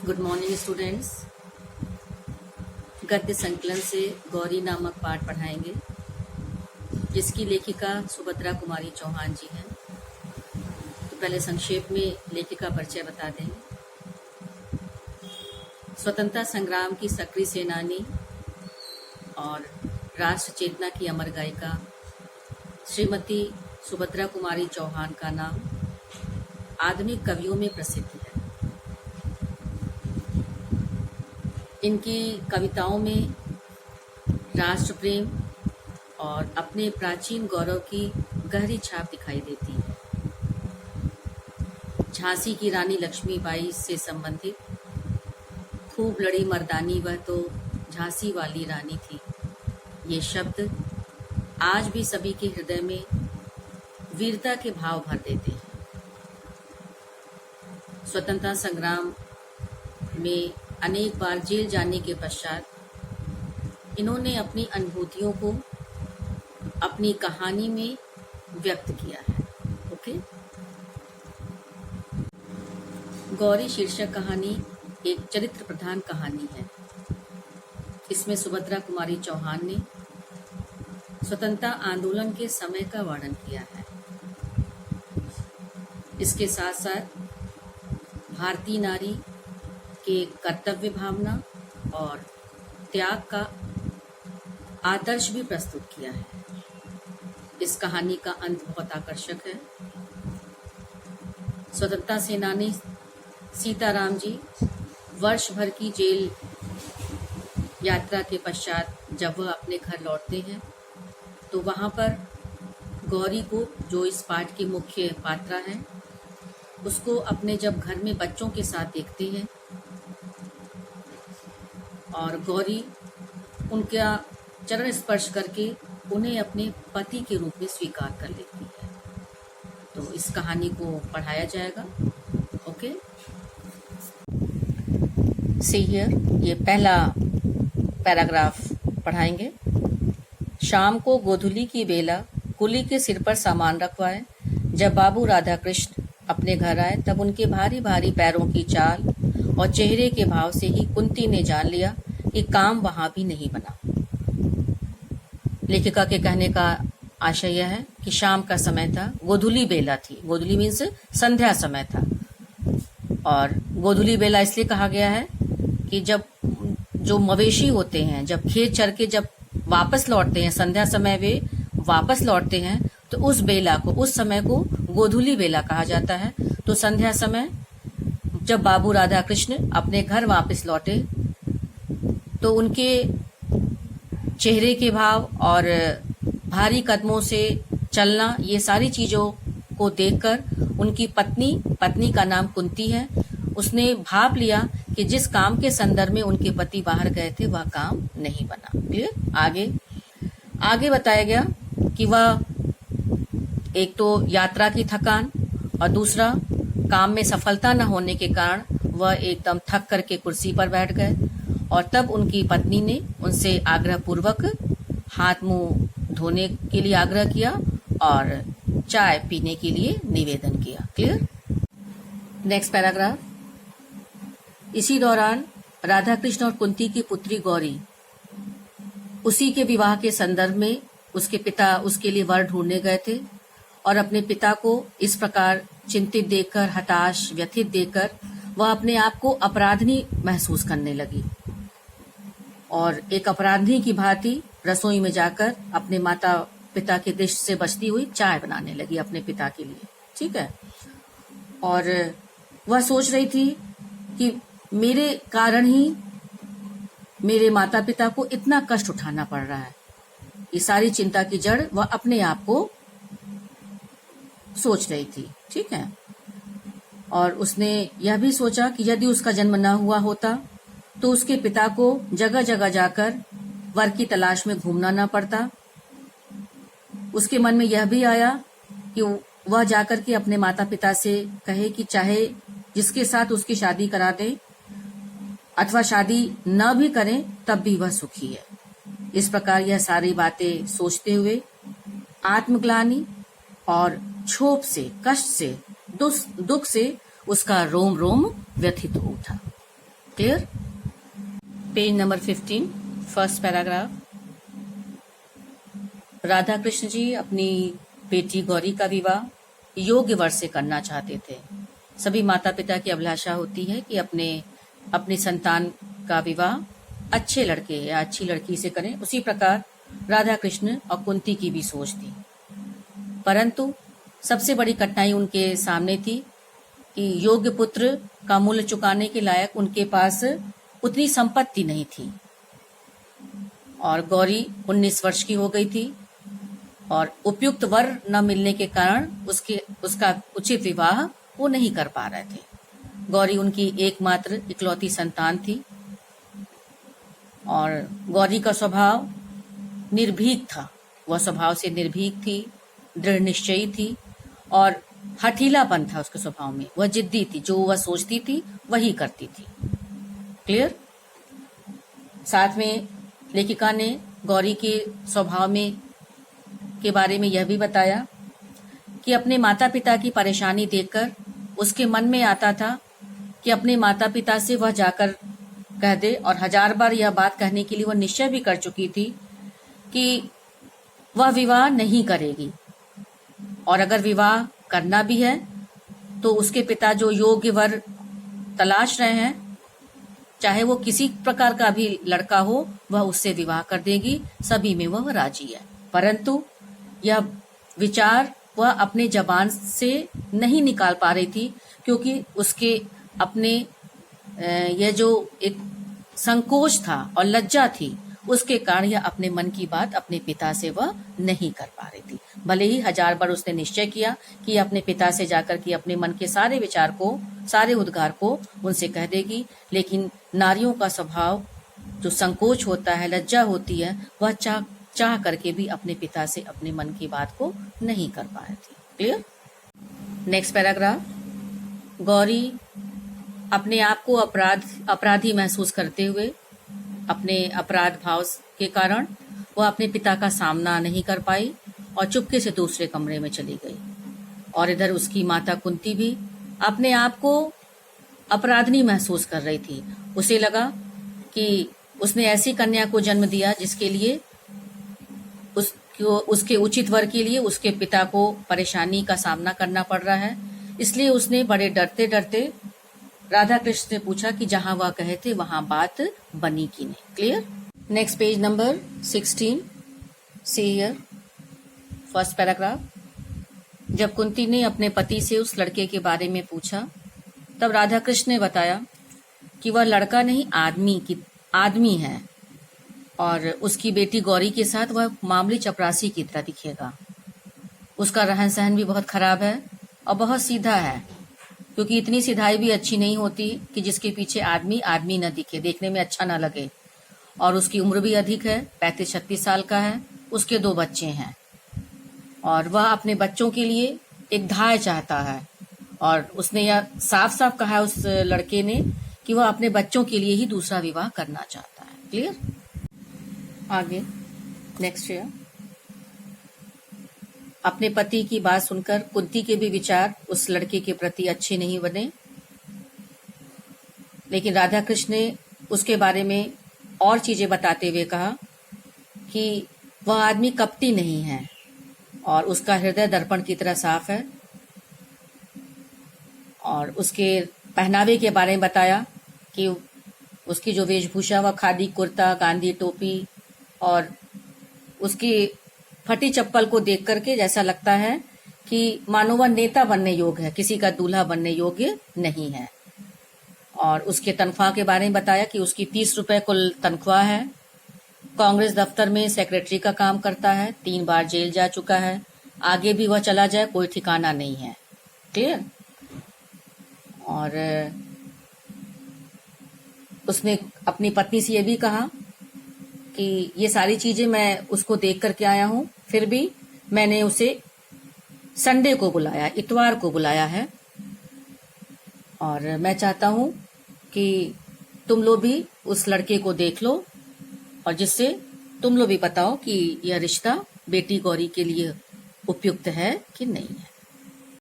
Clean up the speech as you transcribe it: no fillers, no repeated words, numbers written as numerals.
Good morning students. गद्य संकलन से गौरी नामक पाठ पढ़ाएंगे, जिसकी लेखिका सुभद्रा कुमारी चौहान जी हैं। तो पहले संक्षेप में लेखिका परिचय बता दें। स्वतंत्रता संग्राम की सक्रिय सेनानी और राष्ट्र चेतना की अमर गायिका श्रीमती सुभद्रा कुमारी चौहान का नाम आधुनिक कवियों में प्रसिद्ध है। इनकी कविताओं में राष्ट्र प्रेम और अपने प्राचीन गौरव की गहरी छाप दिखाई देती है। झांसी की रानी लक्ष्मीबाई से संबंधित खूब लड़ी मर्दानी वह तो झांसी वाली रानी थी, ये शब्द आज भी सभी के हृदय में वीरता के भाव भर देते हैं। स्वतंत्रता संग्राम में अनेक बार जेल जाने के पश्चात इन्होंने अपनी अनुभूतियों को अपनी कहानी में व्यक्त किया है। ओके। गौरी शीर्षक कहानी एक चरित्र प्रधान कहानी है। इसमें सुभद्रा कुमारी चौहान ने स्वतंत्रता आंदोलन के समय का वर्णन किया है। इसके साथ साथ भारतीय नारी के कर्तव्य भावना और त्याग का आदर्श भी प्रस्तुत किया है। इस कहानी का अंत बहुत आकर्षक है। स्वतंत्रता सेनानी सीताराम जी वर्ष भर की जेल यात्रा के पश्चात जब वह अपने घर लौटते हैं तो वहां पर गौरी को, जो इस पाठ की मुख्य पात्रा है, उसको अपने जब घर में बच्चों के साथ देखते हैं और गौरी उनका चरण स्पर्श करके उन्हें अपने पति के रूप में स्वीकार कर लेती है। तो इस कहानी को पढ़ाया जाएगा। ओके। सी हियर, ये पहला पैराग्राफ पढ़ाएंगे। शाम को गोधूली की बेला कुली के सिर पर सामान रखवाए। जब बाबू राधा कृष्ण अपने घर आए तब उनके भारी भारी पैरों की चाल और चेहरे के भाव से ही कुंती ने जान लिया कि काम वहां भी नहीं बना। लेखिका के कहने का आशय यह है कि शाम का समय था, गोधूली बेला थी। गोधूली मीन्स संध्या समय था। और गोधूली बेला इसलिए कहा गया है कि जब जो मवेशी होते हैं, जब खेत चर के जब वापस लौटते हैं, संध्या समय वे वापस लौटते हैं, तो उस बेला को, उस समय को गोधूली बेला कहा जाता है। तो संध्या समय जब बाबू राधा कृष्ण अपने घर वापस लौटे तो उनके चेहरे के भाव और भारी कदमों से चलना, ये सारी चीजों को देखकर उनकी पत्नी का नाम कुंती है, उसने भाप लिया कि जिस काम के संदर्भ में उनके पति बाहर गए थे वह काम नहीं बना। क्लियर। आगे बताया गया कि वह एक तो यात्रा की थकान और दूसरा काम में सफलता न होने के कारण वह एकदम थक करके कुर्सी पर बैठ गए और तब उनकी पत्नी ने उनसे आग्रह पूर्वक हाथ मुंह धोने के लिए आग्रह किया और चाय पीने के लिए निवेदन किया। क्लियर। Next paragraph. इसी दौरान राधा कृष्ण और कुंती की पुत्री गौरी उसी के विवाह के संदर्भ में उसके पिता उसके लिए वर ढूंढने गए थे और अपने पिता को इस प्रकार चिंतित देखकर, हताश, व्यथित देखकर वह अपने आप को अपराधी महसूस करने लगी और एक अपराधी की भांति रसोई में जाकर अपने माता पिता के दृष्टि से बचती हुई चाय बनाने लगी अपने पिता के लिए। ठीक है। और वह सोच रही थी कि मेरे कारण ही मेरे माता पिता को इतना कष्ट उठाना पड़ रहा है। ये सारी चिंता की जड़ वह अपने आप को सोच रही थी। ठीक है। और उसने यह भी सोचा कि यदि उसका जन्म न हुआ होता तो उसके पिता को जगह जगह जाकर वर की तलाश में घूमना न पड़ता। उसके मन में यह भी आया कि वह जाकर के अपने माता पिता से कहे कि चाहे जिसके साथ उसकी शादी करा दे अथवा शादी न भी करें तब भी वह सुखी है। इस प्रकार यह सारी बातें सोचते हुए आत्मग्लानि और क्षोभ से, कष्ट से, दुख से उसका रोम रोम व्यथित हो उठा। Clear? Page number 15, first paragraph. Radha Krishna ji अपनी बेटी गौरी का विवाह योग्य वर से करना चाहते थे। सभी माता पिता की अभिलाषा होती है कि अपने संतान का विवाह अच्छे लड़के या अच्छी लड़की से करें। उसी प्रकार राधा कृष्ण और कुंती की भी सोच थी, परंतु सबसे बड़ी कठिनाई उनके सामने थी कि योग्य पुत्र का मूल्य चुकाने के लायक उनके पास उतनी संपत्ति नहीं थी, और गौरी 19 वर्ष की हो गई थी और उपयुक्त वर न मिलने के कारण उसका उचित विवाह वो नहीं कर पा रहे थे। गौरी उनकी एकमात्र इकलौती संतान थी और गौरी का स्वभाव निर्भीक था। वह स्वभाव से निर्भीक थी, दृढ़ निश्चयी थी और हठीलापन था उसके स्वभाव में। वह जिद्दी थी, जो वह सोचती थी वही करती थी। क्लियर? साथ में लेखिका ने गौरी के स्वभाव में के बारे में यह भी बताया कि अपने माता पिता की परेशानी देखकर उसके मन में आता था कि अपने माता पिता से वह जाकर कह दे, और 1000 बार यह बात कहने के लिए वह निश्चय भी कर चुकी थी कि वह विवाह नहीं करेगी, और अगर विवाह करना भी है तो उसके पिता जो योग्य वर तलाश रहे हैं, चाहे वो किसी प्रकार का भी लड़का हो, वह उससे विवाह कर देगी। सभी में वह राजी है, परंतु यह विचार वह अपने जबान से नहीं निकाल पा रही थी, क्योंकि उसके अपने यह जो एक संकोच था और लज्जा थी, उसके कारण यह अपने मन की बात अपने पिता से वह नहीं कर पा रही थी। भले ही 1000 बार उसने निश्चय किया कि अपने पिता से जाकर के अपने मन के सारे विचार को, सारे उद्गार को उनसे कह देगी, लेकिन नारियों का स्वभाव जो संकोच होता है, लज्जा होती है, वह चाह करके भी अपने पिता से अपने मन की बात को नहीं कर पा रही थी। क्लियर? Next paragraph. गौरी अपने आप को अपराधी महसूस करते हुए, अपने अपराध भाव के कारण वह अपने पिता का सामना नहीं कर पाई और चुपके से दूसरे कमरे में चली गई। और इधर उसकी माता कुंती भी अपने आप को अपराधनी महसूस कर रही थी। उसे लगा कि उसने ऐसी कन्या को जन्म दिया जिसके लिए उसके उचित वर के लिए उसके पिता को परेशानी का सामना करना पड़ रहा है। इसलिए उसने बड़े डरते डरते राधा कृष्ण से पूछा कि जहां वह कहे थे वहां बात बनी कि नहीं। Clear? Next page number 16, see here, first paragraph. जब कुंती ने अपने पति से उस लड़के के बारे में पूछा, तब राधा कृष्ण ने बताया कि वह लड़का नहीं आदमी है, और उसकी बेटी गौरी के साथ वह मामूली चपरासी की तरह दिखेगा। उसका रहन सहन भी बहुत खराब है और बहुत सीधा है, क्योंकि इतनी सीधाई भी अच्छी नहीं होती कि जिसके पीछे आदमी न दिखे, देखने में अच्छा न लगे। और उसकी उम्र भी अधिक है, 35-36 साल का है। उसके 2 बच्चे हैं और वह अपने बच्चों के लिए एक धाय चाहता है, और उसने यह साफ साफ कहा उस लड़के ने कि वह अपने बच्चों के लिए ही दूसरा विवाह करना चाहता है। क्लियर? आगे नेक्स्ट ईयर। अपने पति की बात सुनकर कुंती के भी विचार उस लड़के के प्रति अच्छे नहीं बने, लेकिन राधा कृष्ण ने उसके बारे में और चीजें बताते हुए कहा कि वह आदमी कपटी नहीं है और उसका हृदय दर्पण की तरह साफ है, और उसके पहनावे के बारे में बताया कि उसकी जो वेशभूषा, वह खादी कुर्ता, गांधी टोपी, और उसकी फटी चप्पल को देख करके जैसा लगता है कि मानो वह नेता बनने योग्य है, किसी का दूल्हा बनने योग्य नहीं है। और उसके तनख्वाह के बारे में बताया कि उसकी 30 रुपए कुल तनख्वाह है। कांग्रेस दफ्तर में सेक्रेटरी का काम करता है, 3 बार जेल जा चुका है, आगे भी वह चला जाए कोई ठिकाना नहीं है। क्लियर? और उसने अपनी पत्नी से यह भी कहा कि ये सारी चीजें मैं उसको देख करके आया हूं, फिर भी मैंने उसे संडे को बुलाया, इतवार को बुलाया है, और मैं चाहता हूं कि तुम लोग भी उस लड़के को देख लो और जिससे तुम लोग भी बताओ कि यह रिश्ता बेटी गौरी के लिए उपयुक्त है कि नहीं है।